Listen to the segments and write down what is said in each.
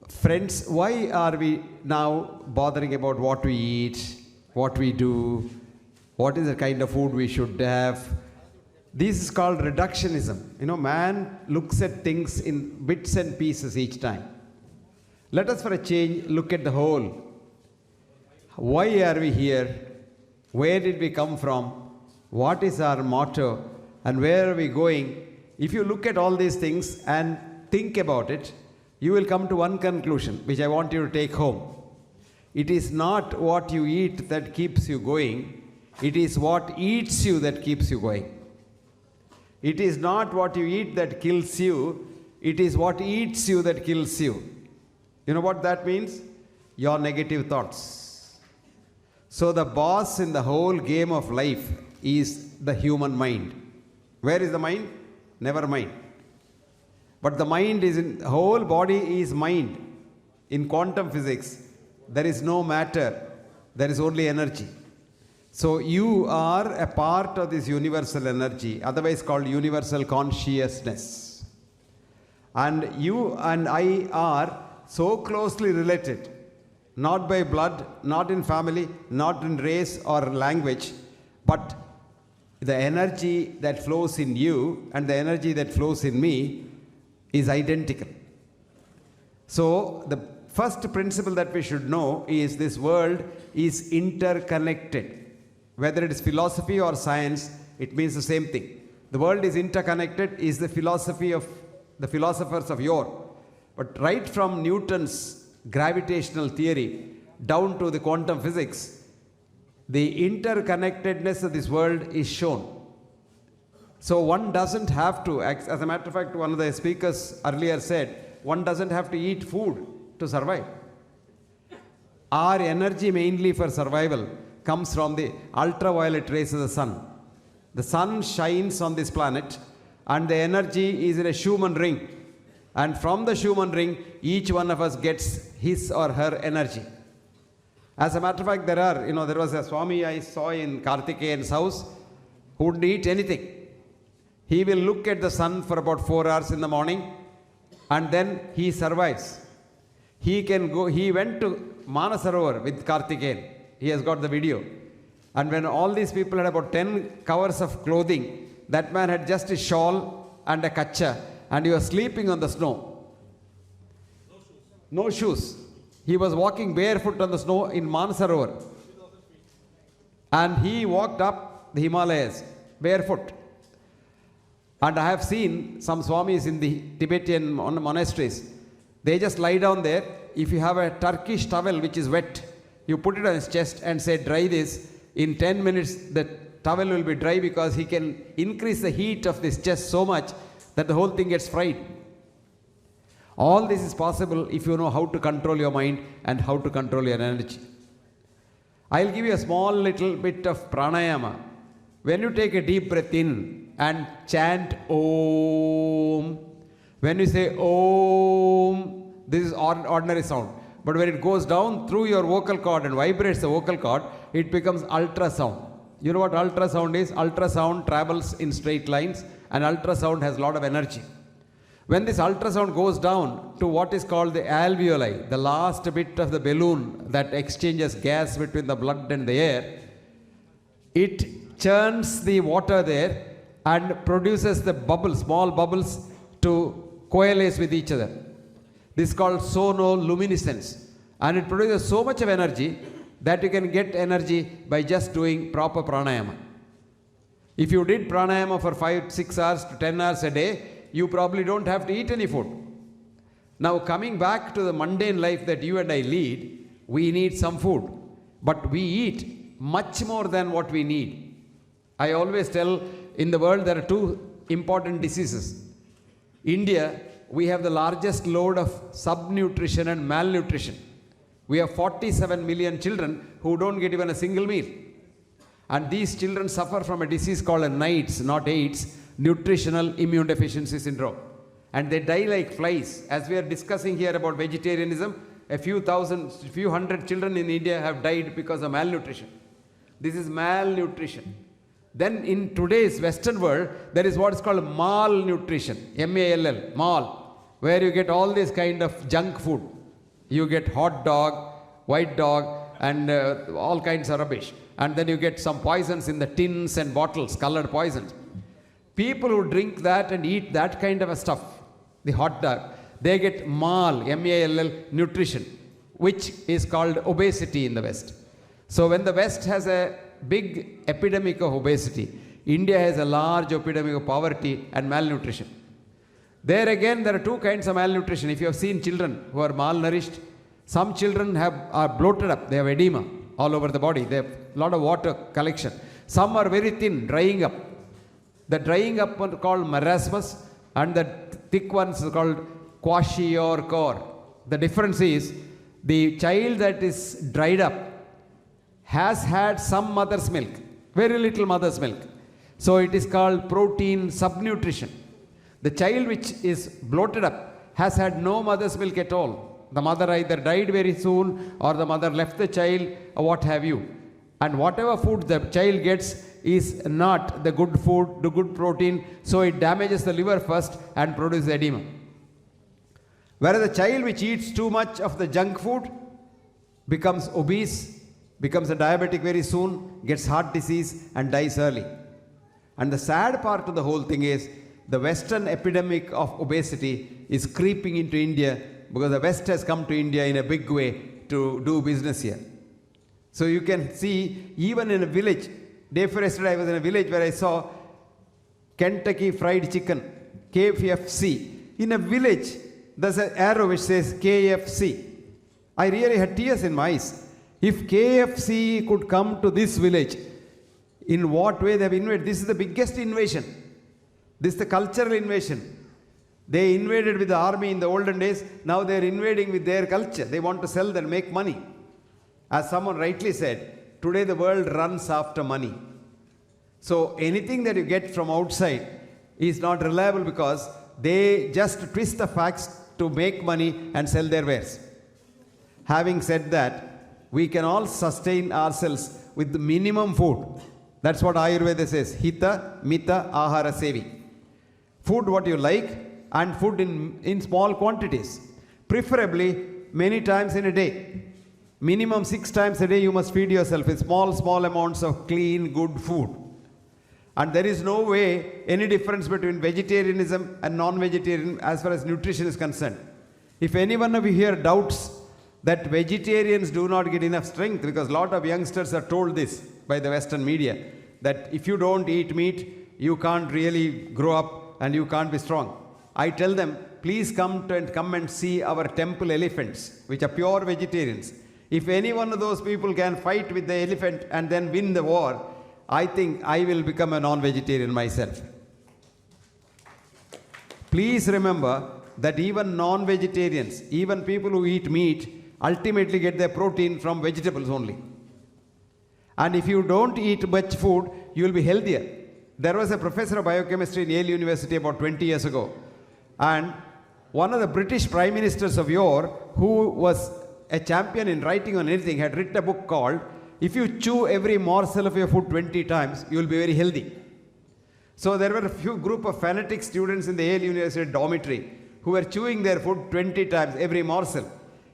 Friends, why are we now bothering about what we eat, what we do, what is the kind of food we should have? This is called reductionism. Man looks at things in bits and pieces each time. Let us, for a change, look at the whole. Why are we here? Where did we come from? What is our motto? And where are we going? If you look at all these things and think about it, you will come to one conclusion, which I want you to take home. It is not what you eat that keeps you going. It is what eats you that keeps you going. It is not what you eat that kills you. It is what eats you that kills you. You know what that means? Your negative thoughts. So the boss in the whole game of life is the human mind. Where is the mind? Never mind. But the mind is in, the whole body is mind. In quantum physics, there is no matter, there is only energy. So you are a part of this universal energy, otherwise called universal consciousness. And you and I are so closely related, not by blood, not in family, not in race or language, but the energy that flows in you and the energy that flows in me is identical. So the first principle that we should know is this world is interconnected. Whether it is philosophy or science, it means the same thing. The world is interconnected is the philosophy of the philosophers of yore. But right from Newton's gravitational theory down to the quantum physics, the interconnectedness of this world is shown. So one doesn't have to, as a matter of fact, one of the speakers earlier said, one doesn't have to eat food to survive. Our energy mainly for survival comes from the ultraviolet rays of the sun. The sun shines on this planet and the energy is in a Schumann ring. And from the Schumann ring, each one of us gets his or her energy. As a matter of fact, there was a Swami I saw in Karthikeyan's house who wouldn't eat anything. He will look at the sun for about 4 hours in the morning and then he survives. He went to Manasarovar with Karthikeyan. He has got the video. And when all these people had about 10 covers of clothing, that man had just a shawl and a kacha and he was sleeping on the snow. No shoes. He was walking barefoot on the snow in Manasarovar. And he walked up the Himalayas barefoot. And I have seen some Swamis in the Tibetan monasteries. They just lie down there. If you have a Turkish towel which is wet, you put it on his chest and say, dry this. In 10 minutes, the towel will be dry because he can increase the heat of this chest so much that the whole thing gets fried. All this is possible if you know how to control your mind and how to control your energy. I'll give you a small little bit of pranayama. When you take a deep breath in and chant Om, when you say Om, this is ordinary sound. But when it goes down through your vocal cord and vibrates the vocal cord, it becomes ultrasound. You know what ultrasound is? Ultrasound travels in straight lines and ultrasound has a lot of energy. When this ultrasound goes down to what is called the alveoli, the last bit of the balloon that exchanges gas between the blood and the air, it churns the water there and produces the bubbles, small bubbles to coalesce with each other. This is called sonoluminescence. And it produces so much of energy that you can get energy by just doing proper pranayama. If you did pranayama for 5, 6 hours to 10 hours a day, you probably don't have to eat any food. Now coming back to the mundane life that you and I lead, we need some food. But we eat much more than what we need. I always tell, in the world there are 2 important diseases. India, we have the largest load of subnutrition and malnutrition. We have 47 million children who don't get even a single meal. And these children suffer from a disease called NIDS, not AIDS, nutritional immune deficiency syndrome. And they die like flies. As we are discussing here about vegetarianism, a few hundred children in India have died because of malnutrition. This is malnutrition. Then in today's Western world, there is what is called malnutrition, M-A-L-L, mal, where you get all this kind of junk food. You get hot dog, white dog, and all kinds of rubbish. And then you get some poisons in the tins and bottles, colored poisons. People who drink that and eat that kind of a stuff, the hot dog, they get MALL, M-A-L-L, nutrition, which is called obesity in the West. So when the West has a big epidemic of obesity, India has a large epidemic of poverty and malnutrition. There again, there are two kinds of malnutrition. If you have seen children who are malnourished, some children are bloated up, they have edema all over the body, they have a lot of water collection. Some are very thin, drying up. The drying up one called marasmus, and the thick ones are called kwashiorkor. The difference is, the child that is dried up has had some mother's milk, very little mother's milk. So it is called protein subnutrition. The child which is bloated up has had no mother's milk at all. The mother either died very soon or the mother left the child or what have you. And whatever food the child gets is not the good food, the good protein, so it damages the liver first and produces edema. Whereas the child which eats too much of the junk food becomes obese, becomes a diabetic very soon, gets heart disease and dies early. And the sad part of the whole thing is the Western epidemic of obesity is creeping into India because the West has come to India in a big way to do business here. So you can see even in a village, day before yesterday I was in a village where I saw Kentucky Fried Chicken, KFC. In a village, there's an arrow which says KFC. I really had tears in my eyes. If KFC could come to this village, in what way they have invaded? This is the biggest invasion. This is the cultural invasion. They invaded with the army in the olden days. Now they are invading with their culture. They want to sell and make money. As someone rightly said, today the world runs after money. So anything that you get from outside is not reliable because they just twist the facts to make money and sell their wares. Having said that, we can all sustain ourselves with the minimum food. That's what Ayurveda says, Hita, Mita, Ahara, Sevi. Food what you like and food in small quantities. Preferably many times in a day. Minimum 6 times a day you must feed yourself with small amounts of clean, good food. And there is no way any difference between vegetarianism and non-vegetarian as far as nutrition is concerned. If any one of you here doubts that vegetarians do not get enough strength, because a lot of youngsters are told this by the Western media, that if you don't eat meat, you can't really grow up and you can't be strong. I tell them, please come and see our temple elephants, which are pure vegetarians. If any one of those people can fight with the elephant and then win the war, I think I will become a non-vegetarian myself. Please remember that even non-vegetarians, even people who eat meat, ultimately get their protein from vegetables only. And if you don't eat much food, you will be healthier. There was a professor of biochemistry in Yale University about 20 years ago. And one of the British prime ministers of yore, who was a champion in writing on anything, had written a book called, If You Chew Every Morsel of Your Food 20 times, you will be very healthy. So there were a few group of fanatic students in the Yale University dormitory who were chewing their food 20 times, every morsel.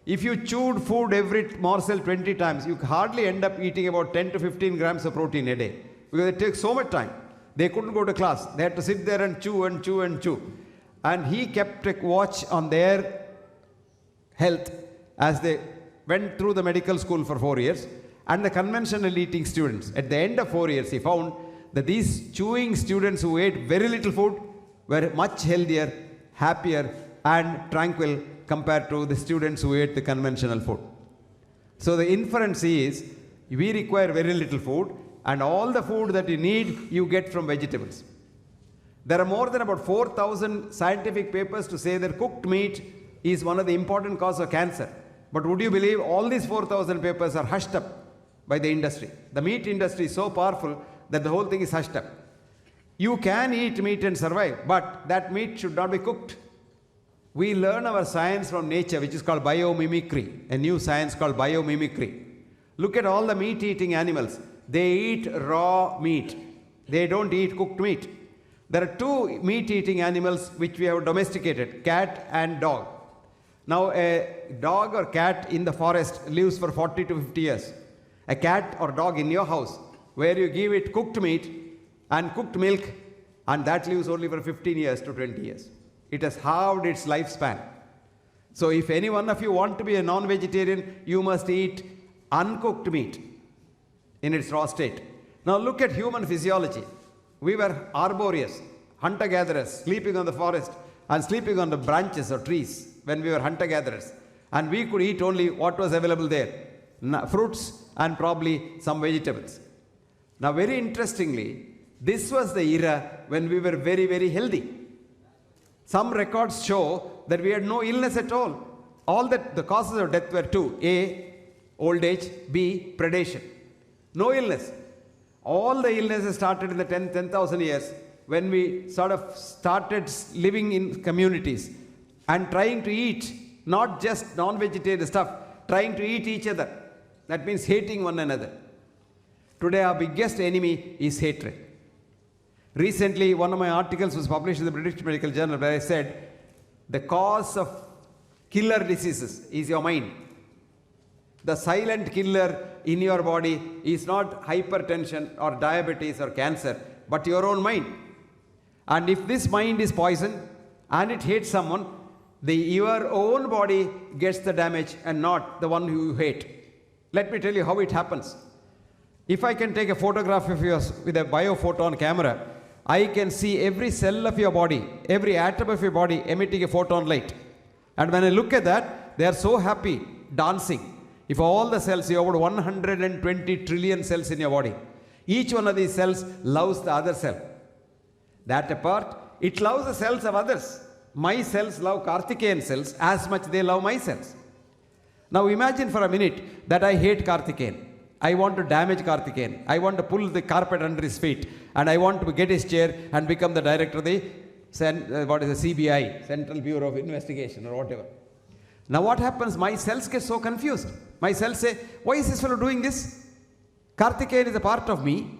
If you chewed food every morsel 20 times, you hardly end up eating about 10 to 15 grams of protein a day. Because it takes so much time. They couldn't go to class. They had to sit there and chew and chew and chew. And he kept a watch on their health as they went through the medical school for 4 years. And the conventional eating students, at the end of 4 years, he found that these chewing students who ate very little food were much healthier, happier, and tranquil compared to the students who ate the conventional food. So the inference is, we require very little food, and all the food that you need, you get from vegetables. There are more than about 4,000 scientific papers to say that cooked meat is one of the important causes of cancer. But would you believe all these 4,000 papers are hushed up by the industry? The meat industry is so powerful that the whole thing is hushed up. You can eat meat and survive, but that meat should not be cooked. We learn our science from nature, which is called biomimicry, a new science called biomimicry. Look at all the meat-eating animals. They eat raw meat. They don't eat cooked meat. There are two meat-eating animals which we have domesticated, cat and dog. Now, a dog or cat in the forest lives for 40 to 50 years. A cat or dog in your house, where you give it cooked meat and cooked milk, and that lives only for 15 years to 20 years. It has halved its lifespan. So, if any one of you want to be a non-vegetarian, you must eat uncooked meat in its raw state. Now, look at human physiology. We were arboreous, hunter-gatherers, sleeping on the forest and sleeping on the branches or trees when we were hunter-gatherers. And we could eat only what was available there, fruits and probably some vegetables. Now, very interestingly, this was the era when we were very, very healthy. Some records show that we had no illness at all. All that the causes of death were two: A, old age; B, predation. No illness. All the illnesses started in the 10,000 years when we sort of started living in communities and trying to eat not just non-vegetarian stuff, trying to eat each other. That means hating one another. Today our biggest enemy is hatred. Recently, one of my articles was published in the British Medical Journal where I said the cause of killer diseases is your mind. The silent killer in your body is not hypertension or diabetes or cancer, but your own mind. And if this mind is poisoned and it hates someone, your own body gets the damage and not the one who you hate. Let me tell you how it happens. If I can take a photograph of yours with a biophoton camera, I can see every cell of your body, every atom of your body emitting a photon light. And when I look at that, they are so happy, dancing. If all the cells, you have about 120 trillion cells in your body. Each one of these cells loves the other cell. That apart, it loves the cells of others. My cells love Karthikeyan cells as much they love my cells. Now imagine for a minute that I hate Karthikeyan. I want to damage Karthikeyan. I want to pull the carpet under his feet. And I want to get his chair and become the director of the CBI, Central Bureau of Investigation or whatever. Now what happens? My cells get so confused. My cells say, why is this fellow doing this? Karthikeyan is a part of me.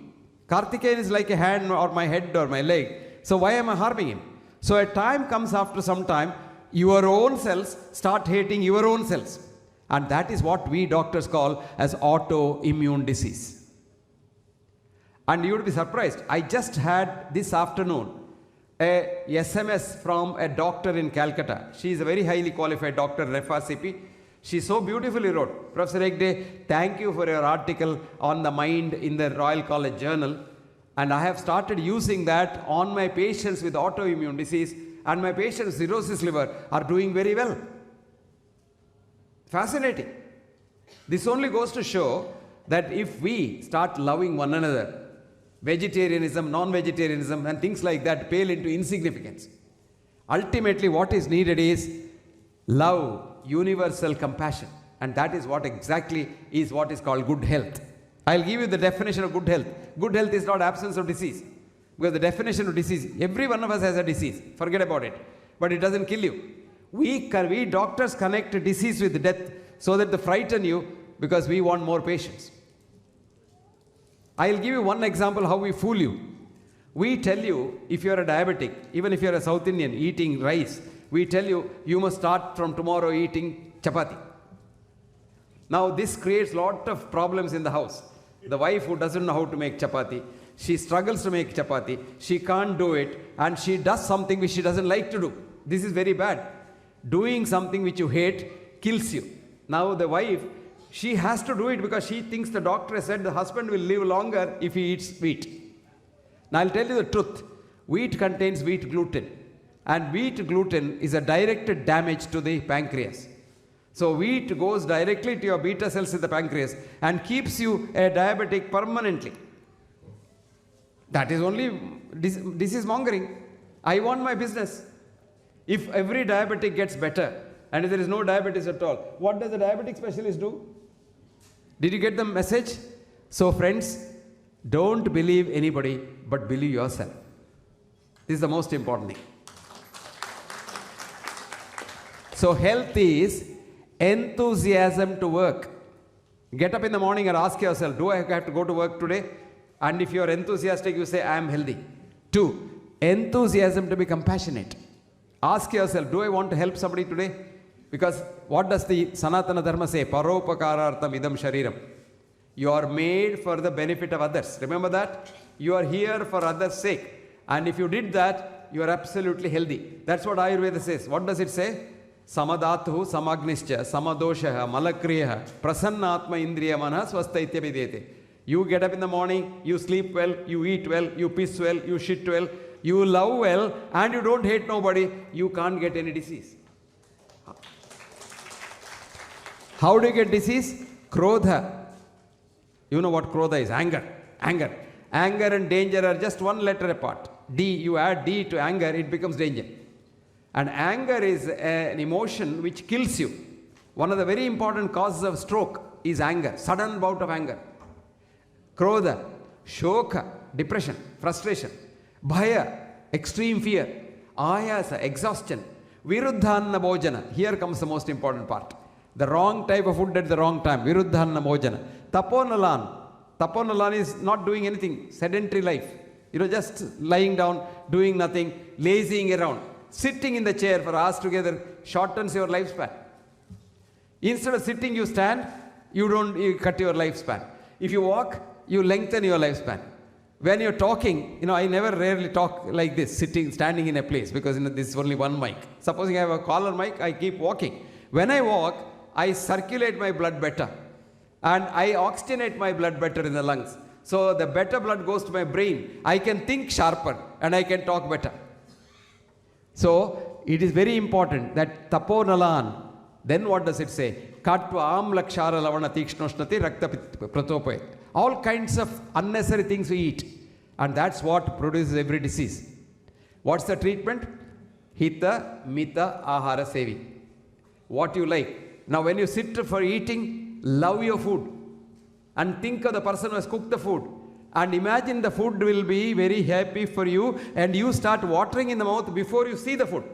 Karthikeyan is like a hand or my head or my leg. So why am I harming him? So a time comes after some time, your own cells start hating your own cells. And that is what we doctors call as autoimmune disease. And you would be surprised. I just had this afternoon a SMS from a doctor in Calcutta. She is a very highly qualified doctor, Refa Sipi. She so beautifully wrote, Professor Hegde, thank you for your article on the mind in the Royal College Journal. And I have started using that on my patients with autoimmune disease, and my patients with cirrhosis liver are doing very well. Fascinating. This only goes to show that if we start loving one another, vegetarianism, non-vegetarianism, and things like that pale into insignificance. Ultimately, what is needed is love, universal compassion. And that is what exactly is what is called good health. I'll give you the definition of good health. Good health is not absence of disease. Because the definition of disease, every one of us has a disease. Forget about it. But it doesn't kill you. We doctors connect disease with death so that they frighten you because we want more patients. I'll give you one example how we fool you. We tell you, if you're a diabetic, even if you're a South Indian eating rice, we tell you, you must start from tomorrow eating chapati. Now this creates a lot of problems in the house. The wife who doesn't know how to make chapati, she struggles to make chapati, she can't do it, and she does something which she doesn't like to do. This is very bad. Doing something which you hate kills you. Now the wife, she has to do it because she thinks the doctor has said the husband will live longer if he eats wheat. Now I'll tell you the truth. Wheat contains wheat gluten. And wheat gluten is a directed damage to the pancreas. So wheat goes directly to your beta cells in the pancreas and keeps you a diabetic permanently. That is only disease mongering. I want my business. If every diabetic gets better and if there is no diabetes at all, what does the diabetic specialist do? Did you get the message? So friends, don't believe anybody but believe yourself. This is the most important thing. So health is enthusiasm to work. Get up in the morning and ask yourself, do I have to go to work today? And if you are enthusiastic, you say, I am healthy. 2, enthusiasm to be compassionate. Ask yourself, do I want to help somebody today? Because what does the Sanatana Dharma say? Paropakarartham idam shariram. You are made for the benefit of others. Remember that? You are here for others' sake. And if you did that, you are absolutely healthy. That's what Ayurveda says. What does it say? Samadhatuhu samagnischa samadoshaha malakriyaha prasannatma indriyamana swasthaitya videte. You get up in the morning, you sleep well, you eat well, you piss well, you shit well, you love well, and you don't hate nobody, you can't get any disease. How do you get disease? Krodha. You know what krodha is? Anger. Anger. Anger and danger are just one letter apart. D, you add D to anger, it becomes danger. And anger is an emotion which kills you. One of the very important causes of stroke is anger, sudden bout of anger. Krodha, shoka, depression, frustration. Bhaya, extreme fear. Ayasa, exhaustion. Viruddhanna bhojana, here comes the most important part. The wrong type of food at the wrong time. Viruddhanna bhojana. Taponalan. Taponalan is not doing anything, sedentary life. Just lying down, doing nothing, lazying around. Sitting in the chair for hours together shortens your lifespan. Instead of sitting, you stand, you cut your lifespan. If you walk, you lengthen your lifespan. When you're talking, I rarely talk like this, standing in a place, because this is only one mic. Supposing I have a collar mic, I keep walking. When I walk, I circulate my blood better. And I oxygenate my blood better in the lungs. So the better blood goes to my brain. I can think sharper and I can talk better. So it is very important that taponalan. Then what does it say? Katva amlakshara lavana tikshnoshnati rakta pratope. All kinds of unnecessary things we eat. And that's what produces every disease. What's the treatment? Hita mita ahara sevi. What you like. Now when you sit for eating, love your food. And think of the person who has cooked the food. And imagine the food will be very happy for you. And you start watering in the mouth before you see the food.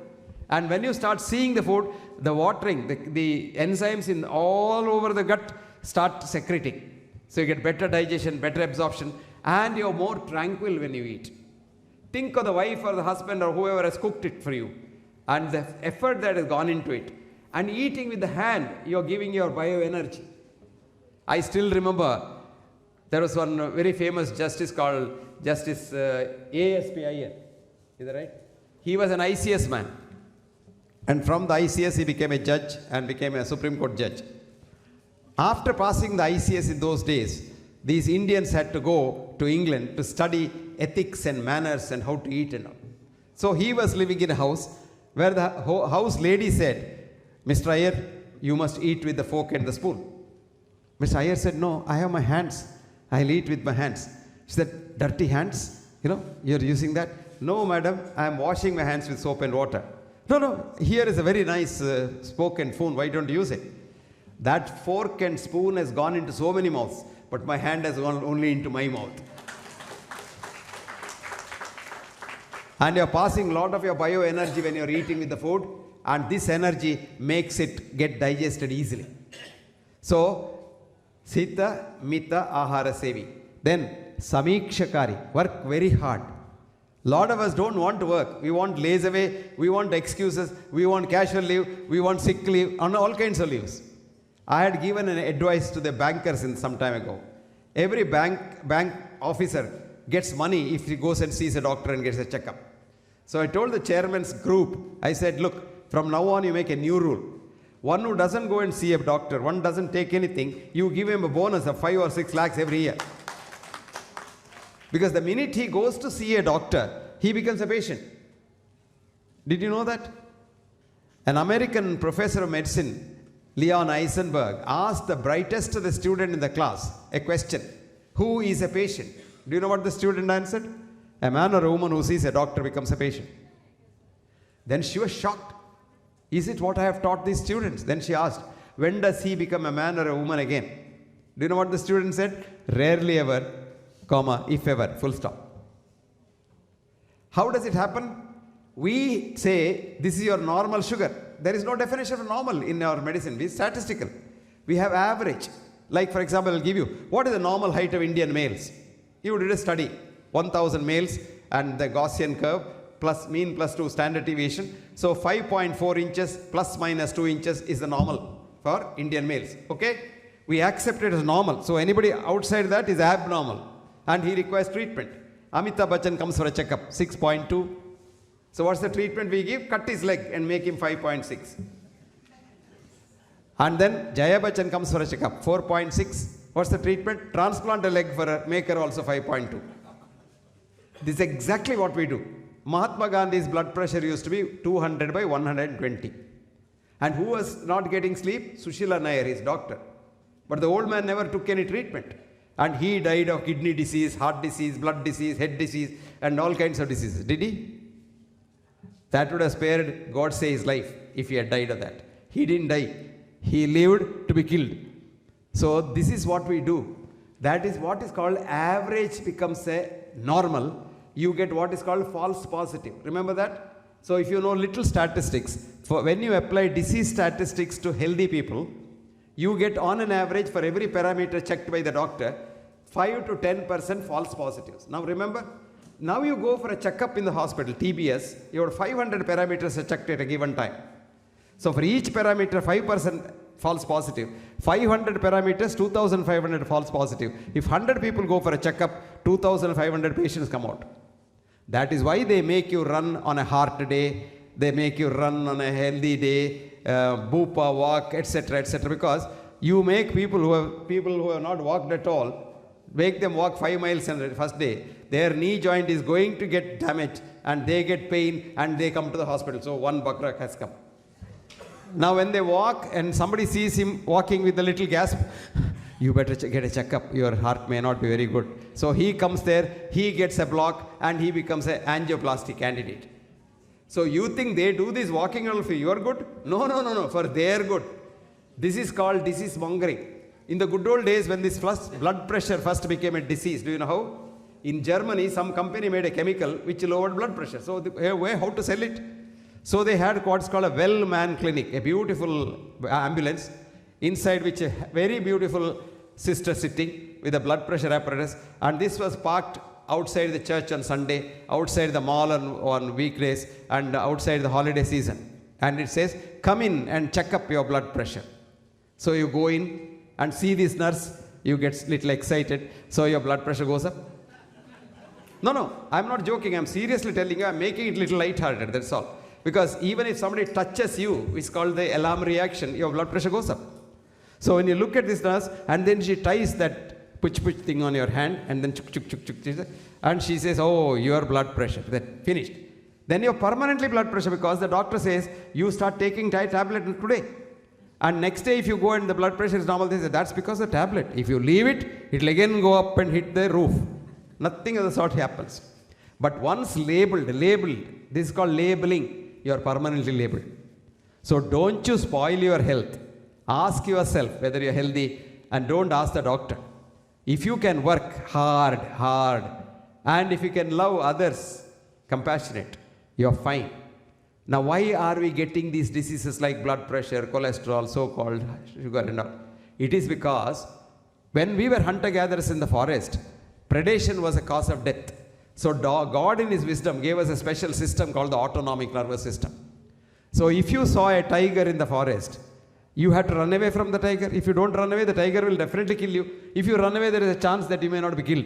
And when you start seeing the food, the watering, the enzymes in all over the gut start secreting. So you get better digestion, better absorption. And you're more tranquil when you eat. Think of the wife or the husband or whoever has cooked it for you. And the effort that has gone into it. And eating with the hand, you're giving your bioenergy. I still remember there was one very famous justice called Justice A.S.P. Iyer. Is that right? He was an ICS man. And from the ICS, he became a judge and became a Supreme Court judge. After passing the ICS in those days, these Indians had to go to England to study ethics and manners and how to eat and all. So he was living in a house where the house lady said, Mr. Iyer, you must eat with the fork and the spoon. Mr. Iyer said, no, I have my hands. I'll eat with my hands. She said, dirty hands? You're using that? No, madam, I'm washing my hands with soap and water. No, here is a very nice fork and spoon. Why don't you use it? That fork and spoon has gone into so many mouths, but my hand has gone only into my mouth. And you're passing a lot of your bioenergy when you're eating with the food, and this energy makes it get digested easily. So, Sita, Mita, Ahara Sevi. Then, Samikshakari, work very hard. Lot of us don't want to work. We want lazy away, we want excuses, we want casual leave, we want sick leave, and all kinds of leaves. I had given an advice to the bankers some time ago. Every bank officer gets money if he goes and sees a doctor and gets a checkup. So I told the chairman's group, I said, look, from now on you make a new rule. One who doesn't go and see a doctor, one doesn't take anything, you give him a bonus of 5 or 6 lakhs every year. Because the minute he goes to see a doctor, he becomes a patient. Did you know that? An American professor of medicine, Leon Eisenberg, asked the brightest of the student in the class a question. Who is a patient? Do you know what the student answered? A man or a woman who sees a doctor becomes a patient. Then she was shocked. Is it what I have taught these students? Then she asked, when does he become a man or a woman again? Do you know what the student said? Rarely ever, comma, if ever, full stop. How does it happen? We say, this is your normal sugar. There is no definition of normal in our medicine. We statistical. We have average. Like, for example, I'll give you, what is the normal height of Indian males? You did a study, 1,000 males and the Gaussian curve, plus mean plus 2 standard deviation. So 5.4 inches plus minus 2 inches is the normal for Indian males. Okay? We accept it as normal. So anybody outside that is abnormal and he requires treatment. Amitabh Bachchan comes for a checkup, 6.2. So what's the treatment we give? Cut his leg and make him 5.6. And then Jaya Bachchan comes for a checkup, 4.6. What's the treatment? Transplant a leg for a maker also 5.2. This is exactly what we do. Mahatma Gandhi's blood pressure used to be 200 by 120. And who was not getting sleep? Sushila Nair, his doctor. But the old man never took any treatment. And he died of kidney disease, heart disease, blood disease, head disease, and all kinds of diseases. Did he? That would have spared Godse his life if he had died of that. He didn't die. He lived to be killed. So this is what we do. That is what is called average becomes a normal. You get what is called false positive. Remember that? So if you know little statistics, for when you apply disease statistics to healthy people, you get on an average for every parameter checked by the doctor, 5 to 10% false positives. Now remember, now you go for a checkup in the hospital, TBS, your 500 parameters are checked at a given time. So for each parameter, 5% false positive. 500 parameters, 2,500 false positive. If 100 people go for a checkup, 2,500 patients come out. That is why they make you run on a heart day, they make you run on a healthy day, Bupa walk, etc., etc. Because you make people who have not walked at all, make them walk 5 miles on the first day. Their knee joint is going to get damaged and they get pain and they come to the hospital. So one bakrak has come. Now when they walk and somebody sees him walking with a little gasp, you better get a checkup, your heart may not be very good. So he comes there, he gets a block and he becomes an angioplasty candidate. So you think they do this walking only for your good? No, for their good. This is called disease mongering. In the good old days when this blood pressure first became a disease, do you know how? In Germany, some company made a chemical which lowered blood pressure. So how to sell it? So they had what's called a well-manned clinic, a beautiful ambulance, inside which a very beautiful sister sitting with a blood pressure apparatus. And this was parked outside the church on Sunday, outside the mall on weekdays, and outside the holiday season. And it says, come in and check up your blood pressure. So you go in and see this nurse, you get little excited, so your blood pressure goes up. No, I'm not joking, I'm seriously telling you, I'm making it little light-hearted, that's all. Because even if somebody touches you, it's called the alarm reaction, your blood pressure goes up. So when you look at this nurse, and then she ties that puch thing on your hand, and then chuk, and she says, oh, your blood pressure, then finished. Then you're permanently blood pressure because the doctor says, you start taking tablet today. And next day if you go and the blood pressure is normal, they say, that's because of the tablet. If you leave it, it'll again go up and hit the roof. Nothing of the sort happens. But once labeled, this is called labeling. You are permanently labeled. So don't you spoil your health. Ask yourself whether you're healthy and don't ask the doctor. If you can work hard, and if you can love others, compassionate, you're fine. Now why are we getting these diseases like blood pressure, cholesterol, so-called sugar and all? It is because when we were hunter-gatherers in the forest, predation was a cause of death. So God in His wisdom gave us a special system called the autonomic nervous system. So if you saw a tiger in the forest, you had to run away from the tiger. If you don't run away, the tiger will definitely kill you. If you run away, there is a chance that you may not be killed.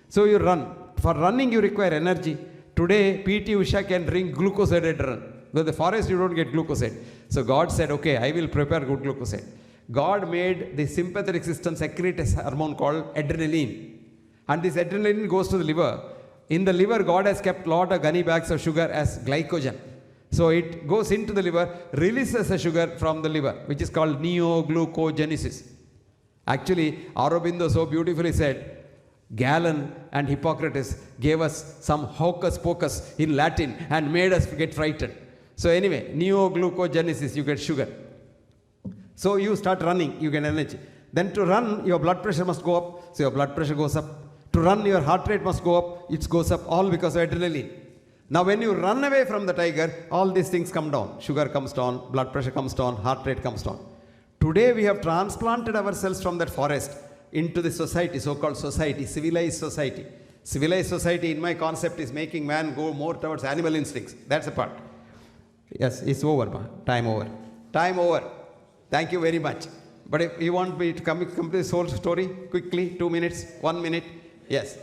So you run. For running, you require energy. Today, P.T. Usha can drink glucoside to run. With the forest, you don't get glucoside. So God said, okay, I will prepare good glucoside. God made the sympathetic system secrete a hormone called adrenaline. And this adrenaline goes to the liver. In the liver, God has kept a lot of gunny bags of sugar as glycogen. So it goes into the liver, releases the sugar from the liver, which is called neoglucogenesis. Actually, Aurobindo so beautifully said, Galen and Hippocrates gave us some hocus pocus in Latin and made us get frightened. So anyway, neoglucogenesis, you get sugar. So you start running, you get energy. Then to run, your blood pressure must go up, so your blood pressure goes up. To run, your heart rate must go up, it goes up, all because of adrenaline. Now when you run away from the tiger, all these things come down. Sugar comes down, blood pressure comes down, heart rate comes down. Today we have transplanted ourselves from that forest into the society, so-called society, civilized society. Civilized society, in my concept, is making man go more towards animal instincts. That's the part. Yes, it's over. Time over. Time over. Thank you very much. But if you want me to complete this whole story quickly, 2 minutes, 1 minute, yes.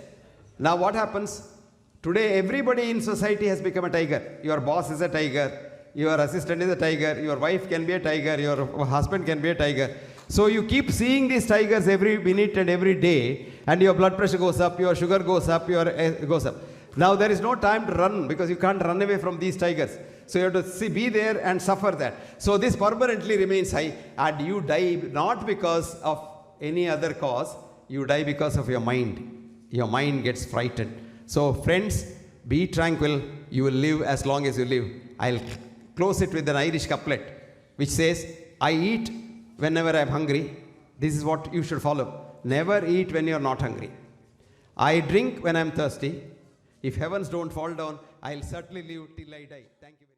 Now what happens? Today everybody in society has become a tiger. Your boss is a tiger. Your assistant is a tiger. Your wife can be a tiger. Your husband can be a tiger. So you keep seeing these tigers every minute and every day, and your blood pressure goes up, your sugar goes up, your goes up. Now there is no time to run because you can't run away from these tigers. So you have to be there and suffer that. So this permanently remains high, and you die not because of any other cause, you die because of your mind. Your mind gets frightened. So friends, be tranquil, you will live as long as you live. I'll close it with an Irish couplet which says, I eat whenever I'm hungry. This is what you should follow. Never eat when you're not hungry. I drink when I'm thirsty. If heavens don't fall down, I'll certainly live till I die. Thank you.